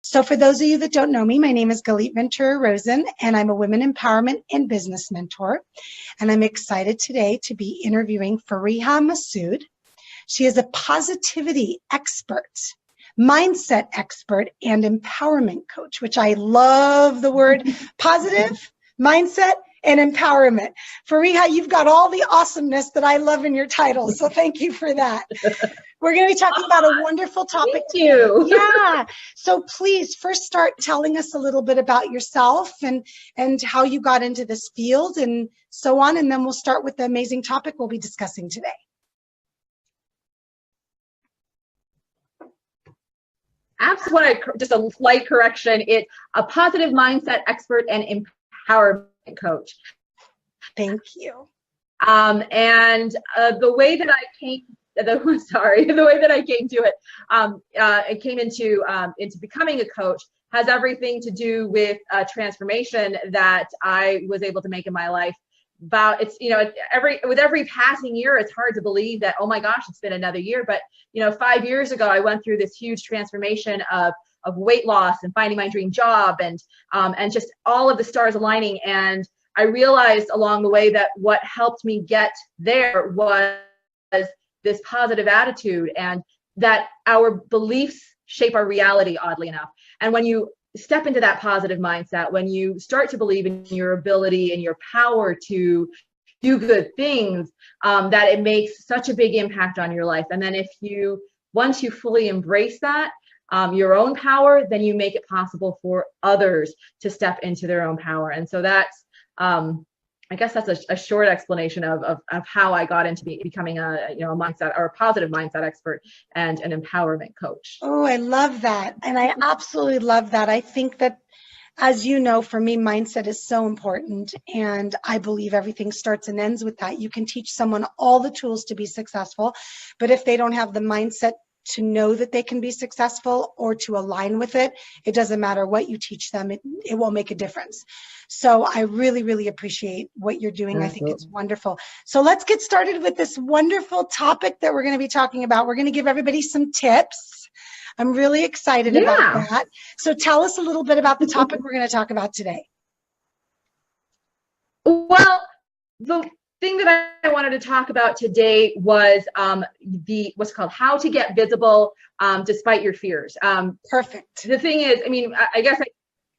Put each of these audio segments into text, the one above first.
So for those of you that don't know me, my name is Galit Ventura-Rozen, and I'm a women empowerment and business mentor. And I'm excited today to be interviewing Fariha Masud. She is a positivity expert, mindset expert, and empowerment coach, which I love the word positive, mindset, and empowerment. Fariha, you've got all the awesomeness that I love in your title, so thank you for that. We're going to be talking about a wonderful topic. Thank you. Yeah. So please first start telling us a little bit about yourself and how you got into this field and so on, and then we'll start with the amazing topic we'll be discussing today. Absolutely. Just a slight correction. It's a positive mindset expert and empowerment coach. Thank you. The way that I came, the way that I came to it, it came into becoming a coach has everything to do with a transformation that I was able to make in my life. With every passing year, it's hard to believe that, oh my gosh, it's been another year. But 5 years ago, I went through this huge transformation of weight loss and finding my dream job and just all of the stars aligning. And I realized along the way that what helped me get there was this positive attitude, and that our beliefs shape our reality, oddly enough. And when you step into that positive mindset, when you start to believe in your ability and your power to do good things, that it makes such a big impact on your life. And then once you fully embrace that, your own power, then you make it possible for others to step into their own power. And so that's, I guess that's a short explanation of how I got into becoming a mindset or a positive mindset expert and an empowerment coach. Oh, I love that. And I absolutely love that. I think that, as you know, for me, mindset is so important. And I believe everything starts and ends with that. You can teach someone all the tools to be successful, but if they don't have the mindset to know that they can be successful or to align with it, it doesn't matter what you teach them, it won't make a difference. So I really, really appreciate what you're doing. Absolutely. I think it's wonderful. So let's get started with this wonderful topic that we're going to be talking about. We're going to give everybody some tips. I'm really excited about that. So tell us a little bit about the topic we're going to talk about today. Well, the thing that I wanted to talk about today was what's called how to get visible despite your fears. Perfect. The thing is, I guess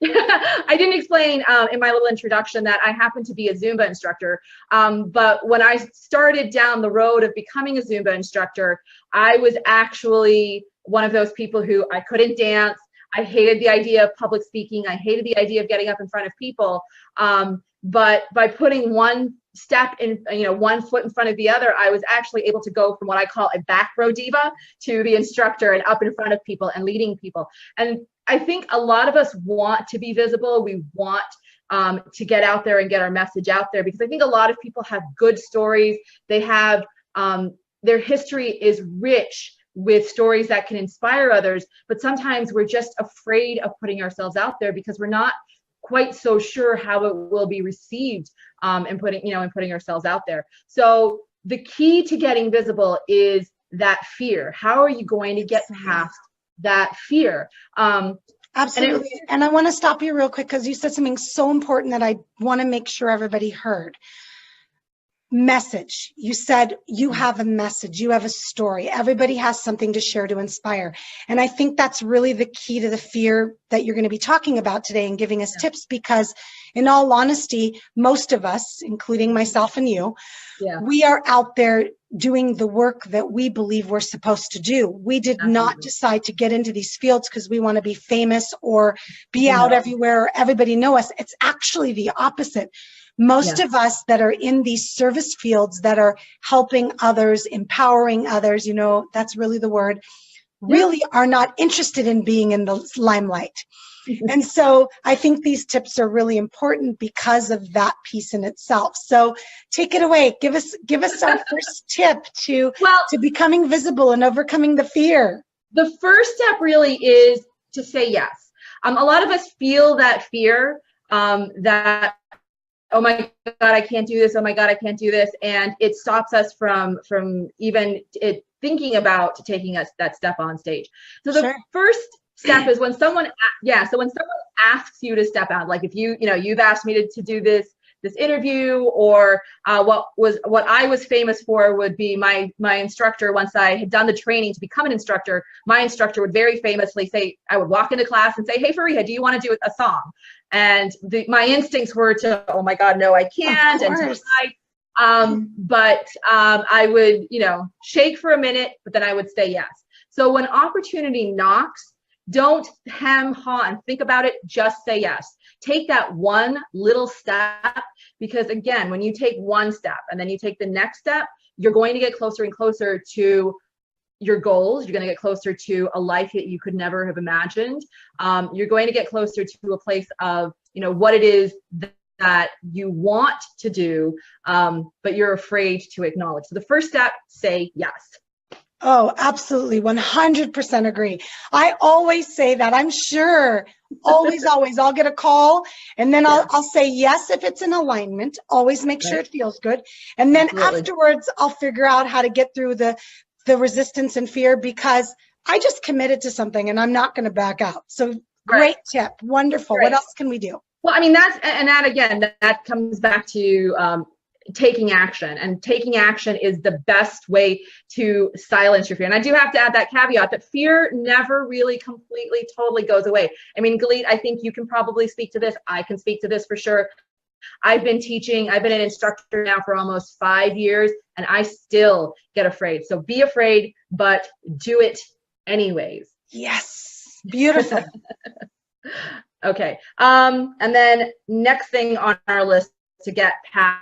I didn't explain in my little introduction that I happen to be a Zumba instructor. But when I started down the road of becoming a Zumba instructor, I was actually one of those people who I couldn't dance. I hated the idea of public speaking. I hated the idea of getting up in front of people. But by putting one step in, one foot in front of the other, I was actually able to go from what I call a back row diva to the instructor and up in front of people and leading people. And I think a lot of us want to be visible. We want to get out there and get our message out there, because I think a lot of people have good stories. They have, their history is rich with stories that can inspire others, but sometimes we're just afraid of putting ourselves out there because we're not quite so sure how it will be received and putting ourselves out there. So the key to getting visible is that fear. How are you going to get past that fear? Absolutely. And I want to stop you real quick because you said something so important that I want to make sure everybody heard. Message. You said you have a message, you have a story. Everybody has something to share to inspire. And I think that's really the key to the fear that you're going to be talking about today and giving us tips, because in all honesty, most of us, including myself and you, we are out there doing the work that we believe we're supposed to do. We did not decide to get into these fields because we want to be famous or be out everywhere or everybody know us. It's actually the opposite. Most of us that are in these service fields that are helping others, empowering others, that's really the word, really are not interested in being in the limelight. And so I think these tips are really important because of that piece in itself. So take it away. Give us our first tip to becoming visible and overcoming the fear. The first step really is to say yes. A lot of us feel that fear that, oh my God, I can't do this. Oh my God, I can't do this. And it stops us from even thinking about taking that step on stage. So the first step is when someone, so when someone asks you to step out, like if you've asked me to do this interview, or what I was famous for would be my instructor. Once I had done the training to become an instructor, my instructor would very famously say, I would walk into class and say, hey, Fariha, do you want to do a song? And my instincts were to, oh my God, no, I can't. And to but I would, shake for a minute, but then I would say yes. So when opportunity knocks, don't hem, haw, and think about it. Just say yes. Take that one little step, because again, when you take one step and then you take the next step, you're going to get closer and closer to your goals. You're going to get closer to a life that you could never have imagined. You're going to get closer to a place of, what it is that you want to do, but you're afraid to acknowledge. So the first step, say yes. Oh, absolutely. 100% agree. I always say that. I'm sure always, I'll get a call and then I'll say yes if it's in alignment. Always make sure it feels good. And then afterwards, I'll figure out how to get through the resistance and fear, because I just committed to something and I'm not going to back out. So great tip. Wonderful. What else can we do? Well, I mean, that comes back to taking action, and taking action is the best way to silence your fear. And I do have to add that caveat that fear never really completely, totally goes away. I mean, Galit, I think you can probably speak to this. I can speak to this for sure. I've been an instructor now for almost 5 years, and I still get afraid. So be afraid, but do it anyways. Yes. Beautiful. Okay. And then next thing on our list to get past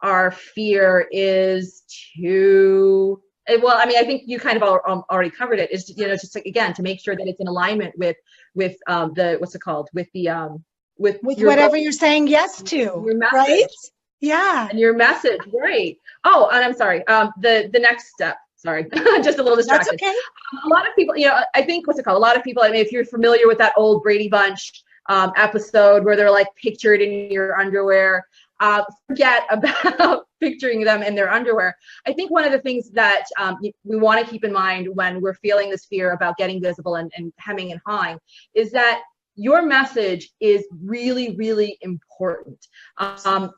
our fear is I think you kind of already covered it, is, just like, again, to make sure that it's in alignment with the, what's it called? With whatever you're saying yes to, your message, right? Yeah. And your message, right. Oh, and I'm sorry. The next step, sorry, just a little distracted. That's okay. A lot of people, I think, what's it called? A lot of people, I mean, if you're familiar with that old Brady Bunch episode where they're like pictured in your underwear, forget about picturing them in their underwear. I think one of the things that we want to keep in mind when we're feeling this fear about getting visible and hemming and hawing is that your message is really, really important.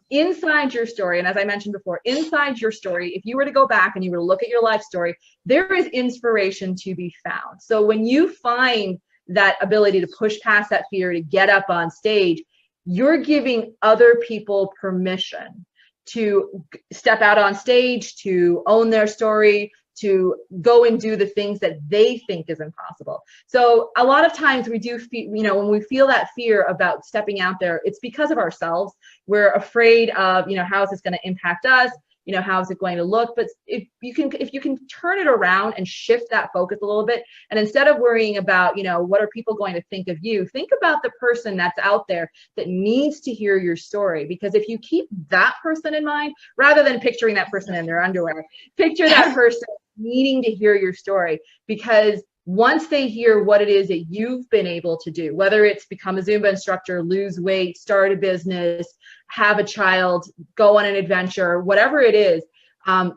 Inside your story, and as I mentioned before, inside your story, if you were to go back and you were to look at your life story, there is inspiration to be found. So when you find that ability to push past that fear, to get up on stage, you're giving other people permission to step out on stage, to own their story, to go and do the things that they think is impossible. So a lot of times we do feel, when we feel that fear about stepping out there, it's because of ourselves. We're afraid of, how is this going to impact us? How is it going to look? But if you can turn it around and shift that focus a little bit, and instead of worrying about, what are people going to think of you, think about the person that's out there that needs to hear your story. Because if you keep that person in mind, rather than picturing that person in their underwear, picture that person needing to hear your story. Because once they hear what it is that you've been able to do, whether it's become a Zumba instructor, lose weight, start a business, have a child, go on an adventure, whatever it is,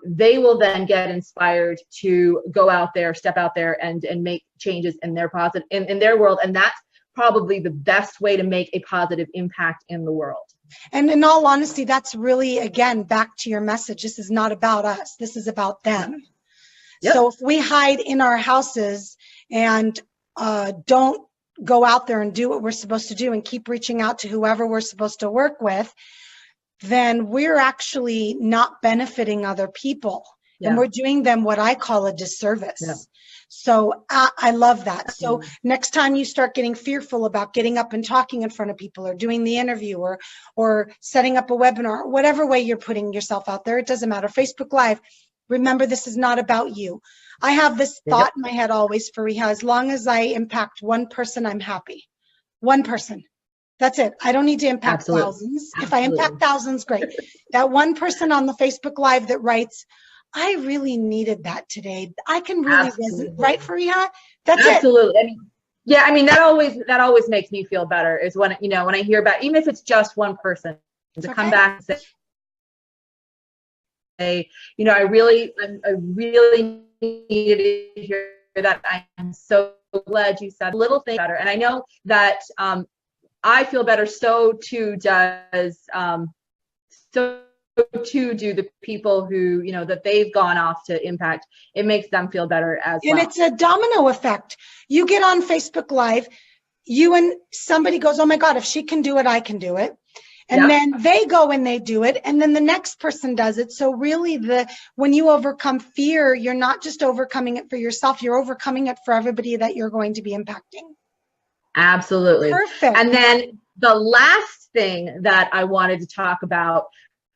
they will then get inspired to go out there, step out there and make changes in their in their world. And that's probably the best way to make a positive impact in the world. And in all honesty, that's really, again, back to your message. This is not about us. This is about them. Yep. So if we hide in our houses and don't go out there and do what we're supposed to do and keep reaching out to whoever we're supposed to work with, then we're actually not benefiting other people. Yeah. And we're doing them what I call a disservice. Yeah. So I love that. So next time you start getting fearful about getting up and talking in front of people or doing the interview or setting up a webinar, whatever way you're putting yourself out there, it doesn't matter. Facebook Live. Remember, this is not about you. I have this thought in my head always, Fariha, as long as I impact one person, I'm happy. One person. That's it. I don't need to impact thousands. If I impact thousands, great. That one person on the Facebook Live that writes, I really needed that today. I can really resonate, right, Fariha? That's it. Absolutely. I mean, yeah, I mean, that always makes me feel better is when, when I hear about, even if it's just one person, to come back and say, I really needed to hear that. I'm so glad you said little things better. And I know that I feel better, so too does so too do the people who, you know, that they've gone off to impact. It makes them feel better as well. And it's a domino effect. You get on Facebook Live, you and somebody goes, oh my God, if she can do it, I can do it. And then they go and they do it, and then the next person does it. So really, when you overcome fear, you're not just overcoming it for yourself, you're overcoming it for everybody that you're going to be impacting. Absolutely. Perfect. And then the last thing that I wanted to talk about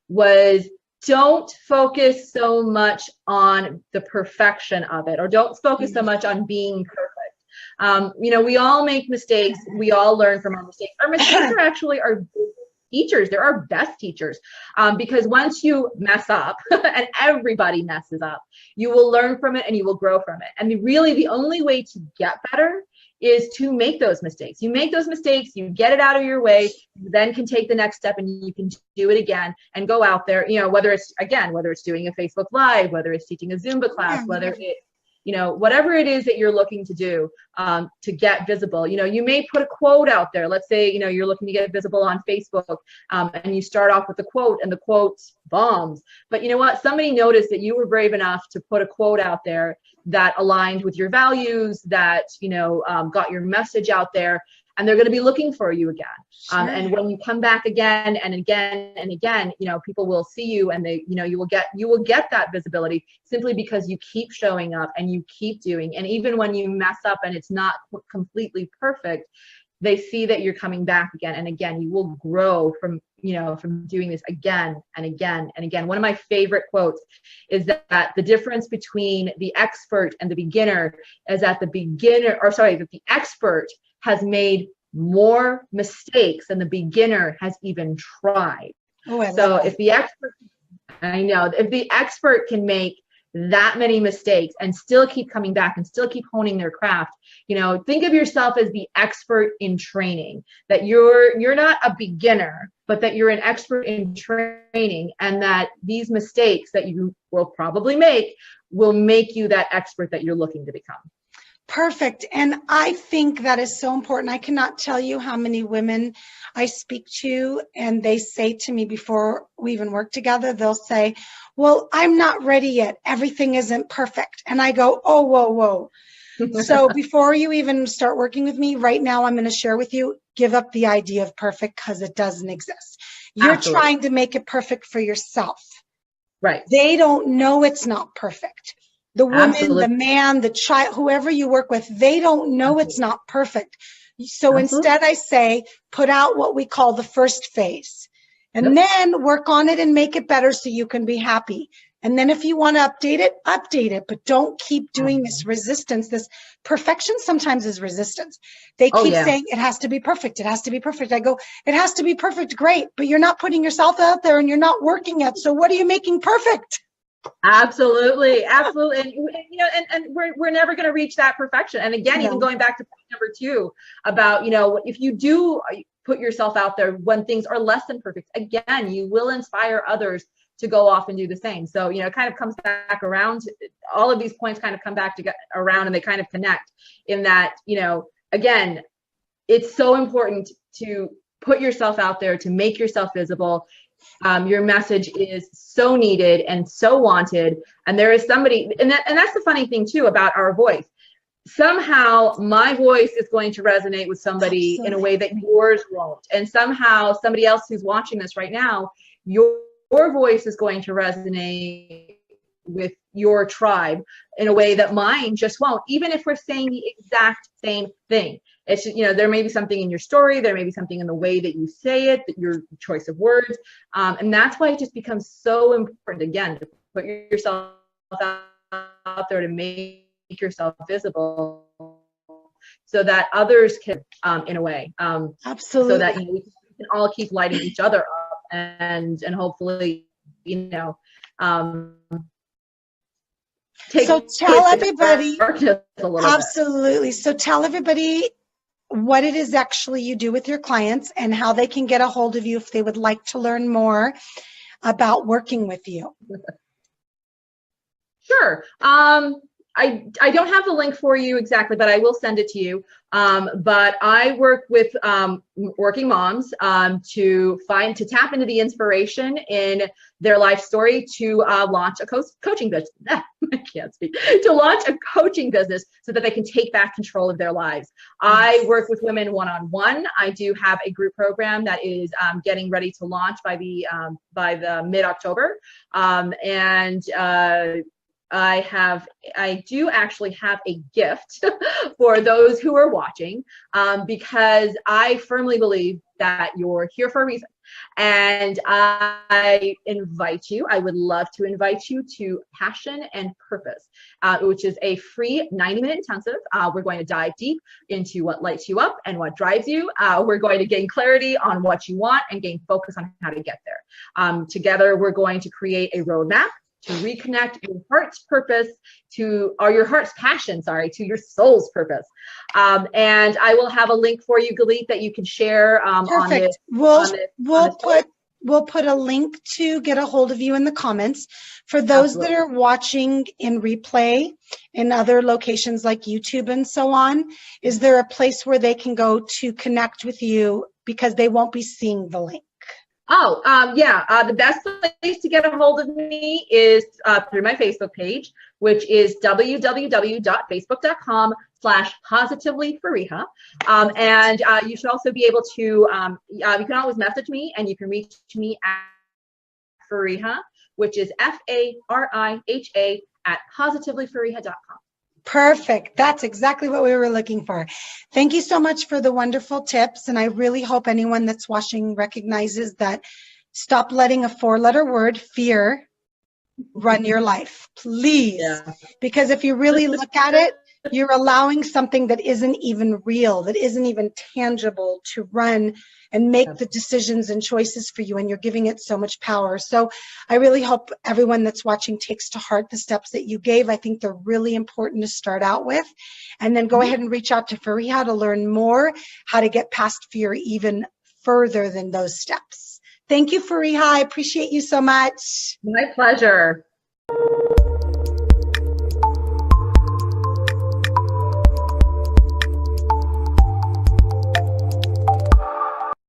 was, don't focus so much on the perfection of it, or don't focus so much on being perfect. You know, we all make mistakes. We all learn from our mistakes. Our mistakes are actually our teachers. They're our best teachers, because once you mess up, and everybody messes up, you will learn from it and you will grow from it. And really, the only way to get better is to make those mistakes. You make those mistakes, you get it out of your way, you then can take the next step and you can do it again and go out there, you know, whether it's doing a Facebook Live, whether it's teaching a Zumba class, whether it, you know, whatever it is that you're looking to do to get visible. You know, you may put a quote out there. Let's say, you know, you're looking to get visible on Facebook, and you start off with a quote and the quote bombs. But you know what? Somebody noticed that you were brave enough to put a quote out there that aligned with your values, that, you know, got your message out there, and they're going to be looking for you again. And when you come back again and again and again, you know, people will see you, and they, you know, you will get that visibility simply because you keep showing up and you keep doing. And even when you mess up and it's not completely perfect, they see that you're coming back again and again. You will grow from, you know, from doing this again and again and again. One of my favorite quotes is that the difference between the expert and the beginner is that the expert has made more mistakes than the beginner has even tried. So if the expert can make that many mistakes and still keep coming back and still keep honing their craft, you know, think of yourself as the expert in training, that you're not a beginner, but that you're an expert in training, and that these mistakes that you will probably make will make you that expert that you're looking to become. Perfect. And I think that is so important. I cannot tell you how many women I speak to, and they say to me before we even work together, they'll say, well, I'm not ready yet. Everything isn't perfect. And I go, oh, whoa. So before you even start working with me right now, I'm going to share with you, give up the idea of perfect, because it doesn't exist. You're trying to make it perfect for yourself. Right. They don't know it's not perfect. The woman, the man, the child, whoever you work with, they don't know it's not perfect. So instead I say, put out what we call the first phase, and then work on it and make it better so you can be happy. And then if you want to update it, but don't keep doing this resistance. This perfection sometimes is resistance. They keep saying it has to be perfect. It has to be perfect. I go, it has to be perfect. Great. But you're not putting yourself out there and you're not working it. So what are you making perfect? Absolutely. And you know, and we're never going to reach that perfection. And again, even going back to point number 2 about, you know, if you do put yourself out there when things are less than perfect, again, you will inspire others to go off and do the same. So, you know, it kind of comes back around. All of these points kind of come back around, and they kind of connect in that, you know, again, it's so important to put yourself out there, to make yourself visible. Your message is so needed and so wanted. And there is somebody, and that's the funny thing too about our voice. Somehow my voice is going to resonate with somebody in a way that yours won't. And somehow somebody else who's watching this right now, your voice is going to resonate with your tribe in a way that mine just won't, even if we're saying the exact same thing. It's, you know, there may be something in your story, there may be something in the way that you say it, that your choice of words, and that's why it just becomes so important, again, to put yourself out there, to make yourself visible, so that others can, in a way, absolutely, so that, you know, we can all keep lighting each other up, and hopefully, you know, so tell everybody, absolutely. So tell everybody what it is actually you do with your clients and how they can get a hold of you if they would like to learn more about working with you. Sure. I don't have the link for you exactly, but I will send it to you. But I work with working moms to tap into the inspiration in their life story to launch a coaching business. I can't speak. To launch a coaching business so that they can take back control of their lives. I work with women one-on-one. I do have a group program that is getting ready to launch by the mid-October, and I do actually have a gift for those who are watching, because I firmly believe that you're here for a reason. And I would love to invite you to Passion and Purpose, which is a free 90-minute intensive. We're going to dive deep into what lights you up and what drives you. We're going to gain clarity on what you want and gain focus on how to get there. Together, we're going to create a roadmap to reconnect your heart's purpose your heart's passion, to your soul's purpose. And I will have a link for you, Galit, that you can share. Perfect. We'll put a link to get a hold of you in the comments. For those that are watching in replay in other locations like YouTube and so on, is there a place where they can go to connect with you because they won't be seeing the link? The best place to get a hold of me is through my Facebook page, which is www.facebook.com/positivelyfariha. And you should also be able to, you can always message me, and you can reach me at Fariha, which is FARIHA @positivelyfariha.com. Perfect. That's exactly what we were looking for. Thank you so much for the wonderful tips. And I really hope anyone that's watching recognizes that stop letting a 4-letter word, fear, run your life, please. Yeah. Because if you really look at it, you're allowing something that isn't even real, that isn't even tangible to run and make the decisions and choices for you, and you're giving it so much power. So I really hope everyone that's watching takes to heart the steps that you gave. I think they're really important to start out with, and then go ahead and reach out to Fariha to learn more how to get past fear even further than those steps. Thank you, Fariha. I appreciate you so much. My pleasure.